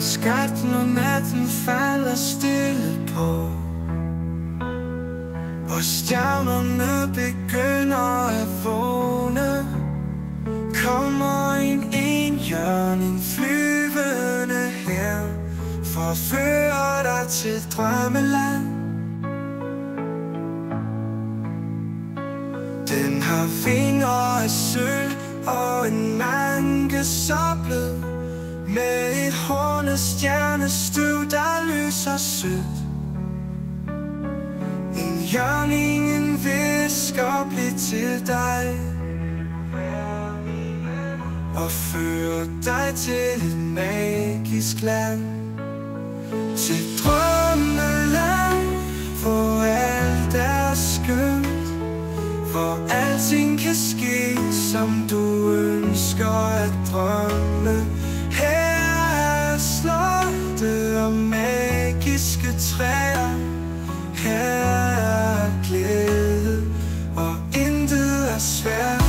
skat, når natten falder stille på, og stjernerne begynder at vågne. Kommer en enhjørning flyvende her for at føre dig til drømmeland. Den har vinger af sølv og en manke sablet, med et horn af stjernestøv, der lyser sødt. En hjørningen hvisker blidt til dig og fører dig til et magisk land, til drømmeland, hvor alt er skønt, hvor alting kan ske, som du ønsker at drømme. Her er slotte og magiske træer, her er glæde, og intet er svært.